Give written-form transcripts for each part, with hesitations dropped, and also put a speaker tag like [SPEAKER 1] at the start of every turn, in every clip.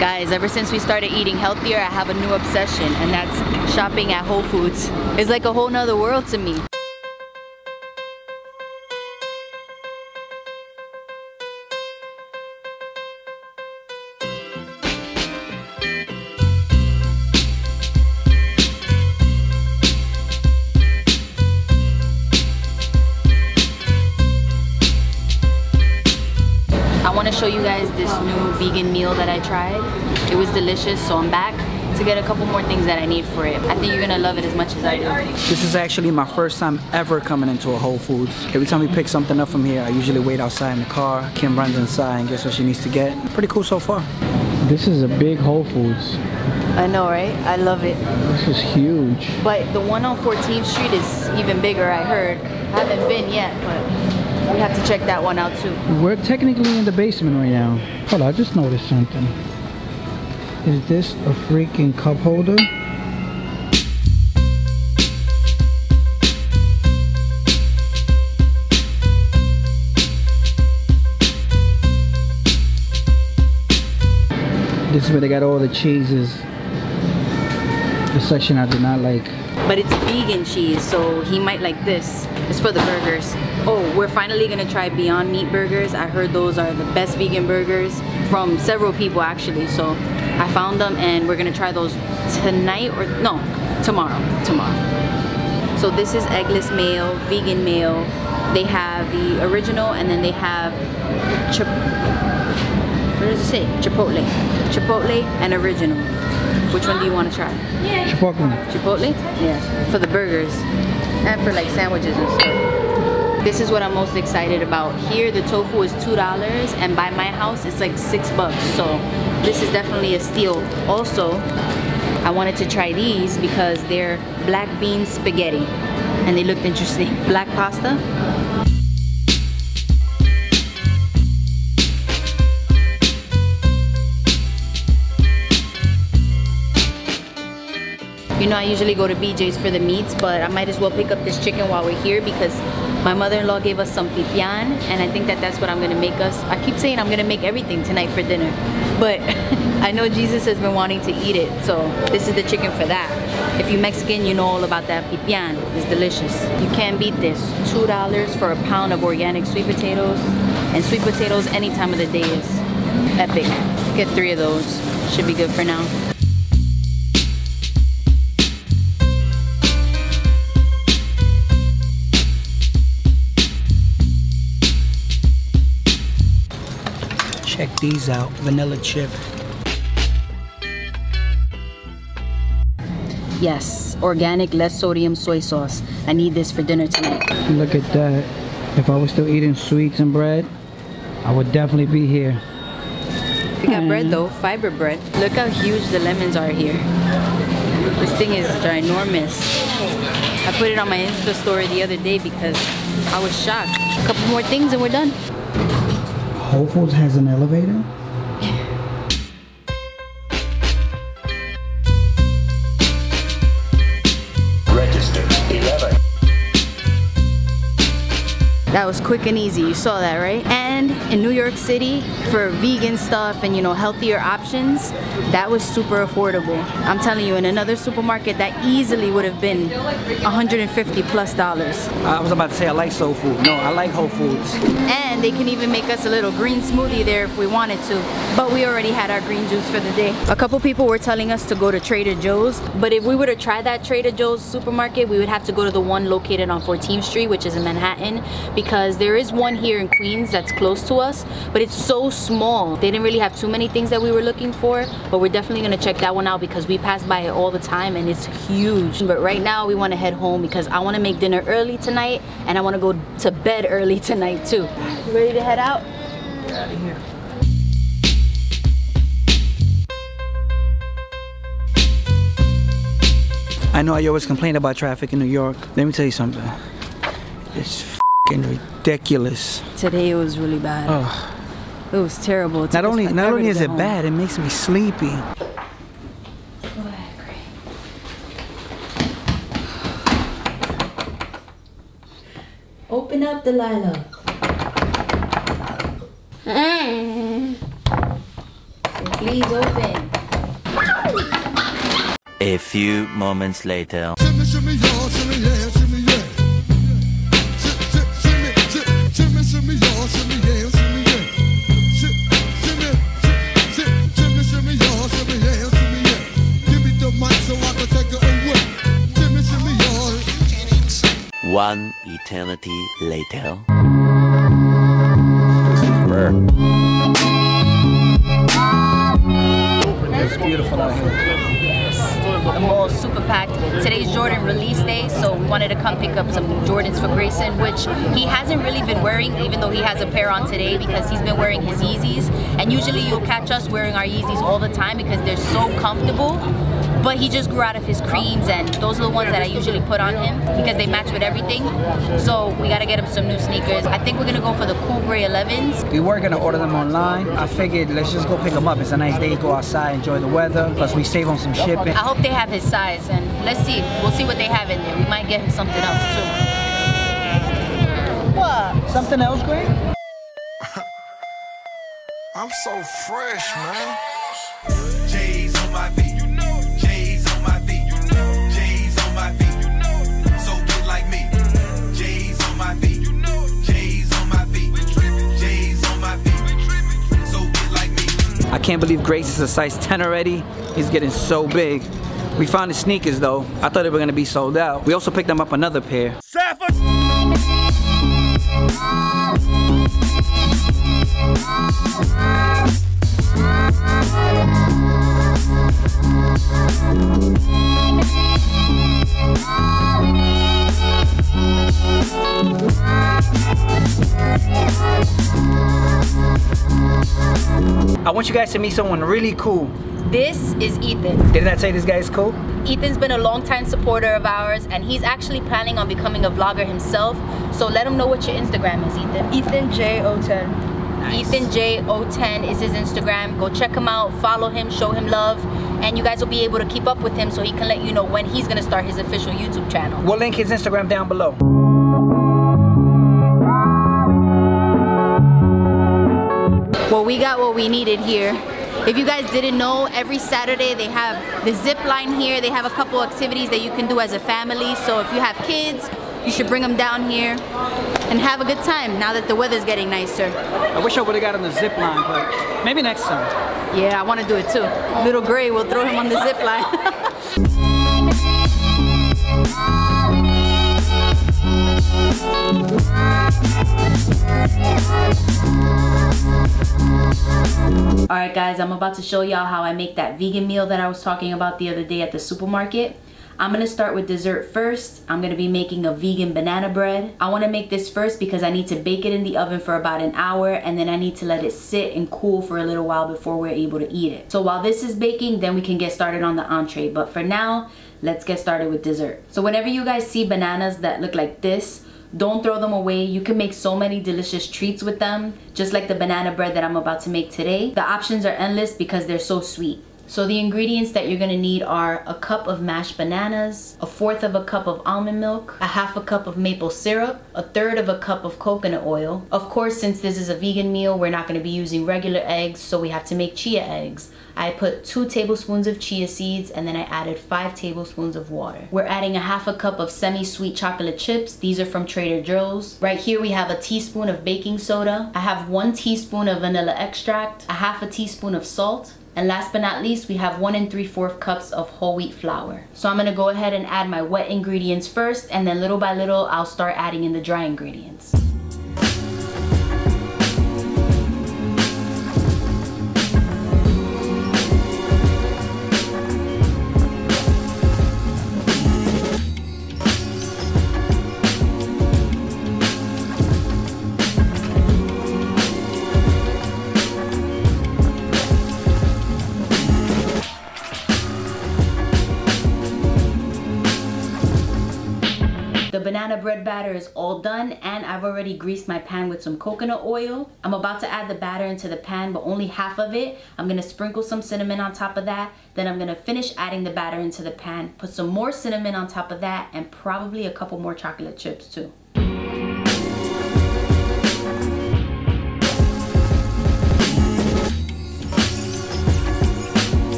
[SPEAKER 1] Guys, ever since we started eating healthier, I have a new obsession, and that's shopping at Whole Foods. It's like a whole nother world to me. I want to show you guys this new vegan meal that I tried. It was delicious, so I'm back to get a couple more things that I need for it. I think you're gonna love it as much as I do.
[SPEAKER 2] This is actually my first time ever coming into a Whole Foods. Every time we pick something up from here, I usually wait outside in the car. Kim runs inside and gets what she needs to get. Pretty cool so far.
[SPEAKER 3] This is a big Whole Foods.
[SPEAKER 1] I know, right? I love it.
[SPEAKER 3] This is huge.
[SPEAKER 1] But the one on 14th Street is even bigger, I heard. I haven't been yet, but we have to check that one out too.
[SPEAKER 3] We're technically in the basement right now. Hold on, I just noticed something. Is this a freaking cup holder? This is where they got all the cheeses. The section I do not like.
[SPEAKER 1] But it's vegan cheese, so he might like this. It's for the burgers. Oh, we're finally gonna try Beyond Meat burgers. I heard those are the best vegan burgers from several people actually. So I found them and we're gonna try those tonight or no, tomorrow. So this is eggless mayo, vegan mayo. They have the original and then they have what does it say? Chipotle. Chipotle and original. Which one do you want to try?
[SPEAKER 3] Chipotle.
[SPEAKER 1] Chipotle? Yeah. For the burgers. And for like sandwiches and stuff. This is what I'm most excited about. Here the tofu is $2 and by my house it's like $6. So this is definitely a steal. Also, I wanted to try these because they're black bean spaghetti. And they looked interesting. Black pasta. You know, I usually go to BJ's for the meats, but I might as well pick up this chicken while we're here because my mother-in-law gave us some pipián, and I think that that's what I'm gonna make us. I keep saying I'm gonna make everything tonight for dinner, but I know Jesus has been wanting to eat it, so this is the chicken for that. If you're Mexican, you know all about that pipián. It's delicious. You can't beat this. $2 for a pound of organic sweet potatoes, and sweet potatoes any time of the day is epic. Get 3 of those. Should be good for now.
[SPEAKER 2] Check these out, vanilla chip.
[SPEAKER 1] Yes, organic, less sodium soy sauce. I need this for dinner tonight.
[SPEAKER 3] Look at that. If I was still eating sweets and bread, I would definitely be here.
[SPEAKER 1] We got bread though, fiber bread. Look how huge the lemons are here. This thing is ginormous. I put it on my Insta story the other day because I was shocked. A couple more things and we're done.
[SPEAKER 3] Whole Foods has an elevator?
[SPEAKER 4] Register 11.
[SPEAKER 1] That was quick and easy, you saw that, right? And in New York City, for vegan stuff and, you know, healthier options, that was super affordable. I'm telling you, in another supermarket, that easily would have been $150+.
[SPEAKER 2] I was about to say I like soul food. No, I like Whole Foods.
[SPEAKER 1] And they can even make us a little green smoothie there if we wanted to. But we already had our green juice for the day. A couple people were telling us to go to Trader Joe's, but if we were to try that Trader Joe's supermarket, we would have to go to the one located on 14th Street, which is in Manhattan, because there is one here in Queens that's close to us, but it's so small. They didn't really have too many things that we were looking for, but we're definitely gonna check that one out because we pass by it all the time and it's huge. But right now we wanna head home because I wanna make dinner early tonight and I wanna go to bed early tonight too. You ready to head out?
[SPEAKER 2] Get out of here. I know I always complain about traffic in New York. Let me tell you something. It's f***ing ridiculous.
[SPEAKER 1] Today it was really bad.
[SPEAKER 2] Oh.
[SPEAKER 1] It was terrible.
[SPEAKER 2] Not only is it bad, it makes me sleepy.
[SPEAKER 1] Go ahead, Gray. Open up, Delilah. Squeeze open.
[SPEAKER 5] A few moments later. One eternity later.
[SPEAKER 2] It's beautiful out here.
[SPEAKER 1] The mall's super packed. Today's Jordan release day, so we wanted to come pick up some Jordans for Grayson, which he hasn't really been wearing, even though he has a pair on today because he's been wearing his Yeezys. And usually you'll catch us wearing our Yeezys all the time because they're so comfortable. But he just grew out of his creams, and those are the ones that I usually put on him because they match with everything. So we gotta get him some new sneakers. I think we're gonna go for the cool gray 11s.
[SPEAKER 2] We were gonna order them online. I figured let's just go pick them up. It's a nice day, go outside, enjoy the weather. Plus we save on some shipping.
[SPEAKER 1] I hope they have his size, and let's see. We'll see what they have in there. We might get him something else too. What?
[SPEAKER 2] Something else, Gray?
[SPEAKER 6] I'm so fresh, man. J's on my feet. J's on my feet. J's on my feet. So get like me. J's on my feet. J's on my feet. J's on my feet. So get like me.
[SPEAKER 2] I can't believe Grace is a size 10 already. He's getting so big. We found his sneakers though. I thought they were gonna be sold out. We also picked them up another pair. I want you guys to meet someone really cool.
[SPEAKER 1] This is Ethan.
[SPEAKER 2] Didn't I say this guy is cool?
[SPEAKER 1] Ethan's been a longtime supporter of ours, and he's actually planning on becoming a vlogger himself. So let him know what your Instagram is, Ethan.
[SPEAKER 7] Ethan J010.
[SPEAKER 2] Nice.
[SPEAKER 1] Ethan J010 is his Instagram. Go check him out, follow him, show him love, and you guys will be able to keep up with him so he can let you know when he's gonna start his official YouTube channel.
[SPEAKER 2] We'll link his Instagram down below.
[SPEAKER 1] Well, we got what we needed here. If you guys didn't know, every Saturday they have the zip line here. They have a couple activities that you can do as a family. So if you have kids, you should bring them down here and have a good time now that the weather's getting nicer.
[SPEAKER 2] I wish I would have got on the zip line, but maybe next time.
[SPEAKER 1] Yeah, I want to do it too. Little Gray will throw him on the zip line. Alright guys, I'm about to show y'all how I make that vegan meal that I was talking about the other day at the supermarket. I'm gonna start with dessert first. I'm gonna be making a vegan banana bread. I wanna make this first because I need to bake it in the oven for about an hour, and then I need to let it sit and cool for a little while before we're able to eat it. So while this is baking, then we can get started on the entree. But for now, let's get started with dessert. So whenever you guys see bananas that look like this, don't throw them away. You can make so many delicious treats with them, just like the banana bread that I'm about to make today. The options are endless because they're so sweet. So the ingredients that you're gonna need are a cup of mashed bananas, 1/4 of a cup of almond milk, 1/2 cup of maple syrup, 1/3 of a cup of coconut oil. Of course, since this is a vegan meal, we're not gonna be using regular eggs, so we have to make chia eggs. I put 2 tablespoons of chia seeds, and then I added 5 tablespoons of water. We're adding 1/2 cup of semi-sweet chocolate chips. These are from Trader Joe's. Right here we have a teaspoon of baking soda. I have 1 teaspoon of vanilla extract, 1/2 teaspoon of salt. And last but not least, we have 1 3/4 cups of whole wheat flour. So I'm gonna go ahead and add my wet ingredients first, and then little by little, I'll start adding in the dry ingredients. The banana bread batter is all done, and I've already greased my pan with some coconut oil. I'm about to add the batter into the pan, but only half of it. I'm gonna sprinkle some cinnamon on top of that. Then I'm gonna finish adding the batter into the pan, put some more cinnamon on top of that, and probably a couple more chocolate chips too.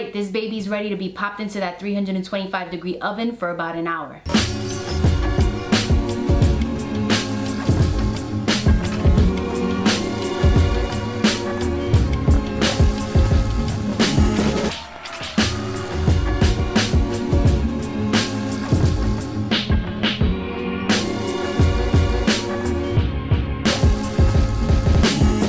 [SPEAKER 1] right, this baby's ready to be popped into that 325-degree oven for about an hour.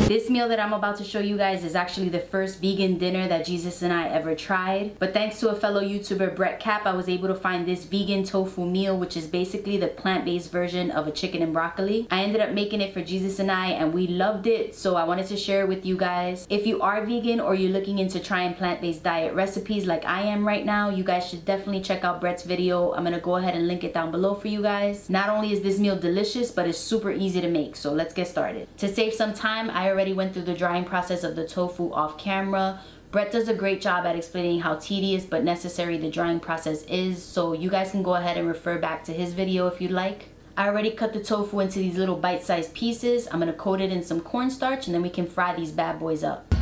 [SPEAKER 1] This meal that I'm about to show you guys is actually the first vegan dinner that Jesus and I ever tried. But thanks to a fellow YouTuber, Brett Cap, I was able to find this vegan tofu meal, which is basically the plant-based version of a chicken and broccoli. I ended up making it for Jesus and I, and we loved it, so I wanted to share it with you guys. If you are vegan or you're looking into trying plant-based diet recipes like I am right now, you guys should definitely check out Brett's video. I'm gonna go ahead and link it down below for you guys. Not only is this meal delicious, but it's super easy to make, so let's get started. To save some time, I already went through the drying process of the tofu off camera. Brett does a great job at explaining how tedious but necessary the drying process is, so you guys can go ahead and refer back to his video if you'd like. I already cut the tofu into these little bite-sized pieces. I'm gonna coat it in some cornstarch and then we can fry these bad boys up.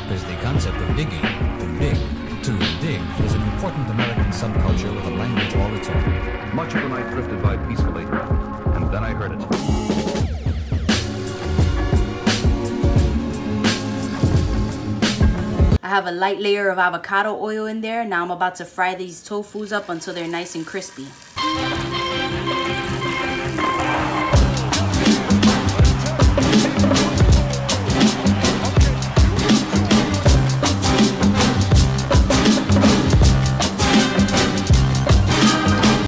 [SPEAKER 7] There's the concept of digging, to dig. To dig is an important American subculture with a language all its own.
[SPEAKER 8] Much of the night drifted by peacefully, and then I heard it.
[SPEAKER 1] I have a light layer of avocado oil in there. Now I'm about to fry these tofus up until they're nice and crispy.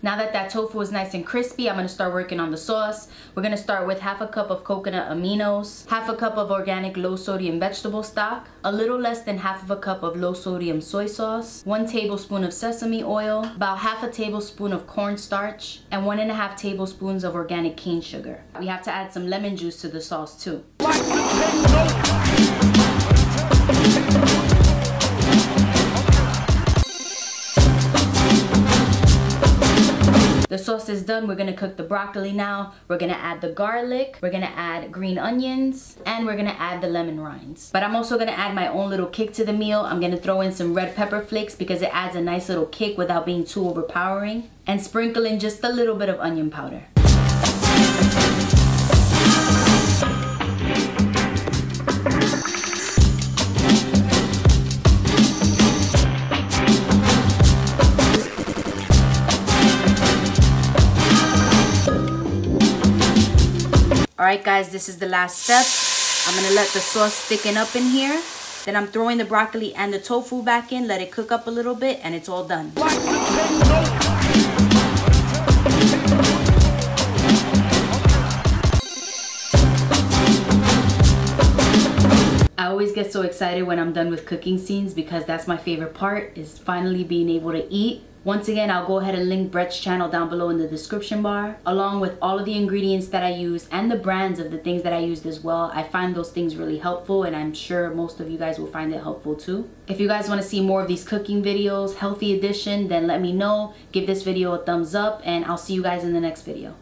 [SPEAKER 1] Now that tofu is nice and crispy, I'm gonna start working on the sauce. We're gonna start with half a cup of coconut aminos, half a cup of organic low sodium vegetable stock, a little less than half of a cup of low sodium soy sauce, 1 tablespoon of sesame oil, about half a tablespoon of cornstarch, and 1.5 tablespoons of organic cane sugar. We have to add some lemon juice to the sauce too. The sauce is done. We're gonna cook the broccoli now. We're gonna add the garlic, we're gonna add green onions, and we're gonna add the lemon rinds. But I'm also gonna add my own little kick to the meal. I'm gonna throw in some red pepper flakes because it adds a nice little kick without being too overpowering. And sprinkle in just a little bit of onion powder. Alright guys, this is the last step. I'm gonna let the sauce thicken up in here. Then I'm throwing the broccoli and the tofu back in, let it cook up a little bit, and it's all done. I always get so excited when I'm done with cooking scenes because that's my favorite part, is finally being able to eat. Once again, I'll go ahead and link Brett's channel down below in the description bar, along with all of the ingredients that I use and the brands of the things that I used as well. I find those things really helpful, and I'm sure most of you guys will find it helpful too. If you guys want to see more of these cooking videos, healthy edition, then let me know. Give this video a thumbs up, and I'll see you guys in the next video.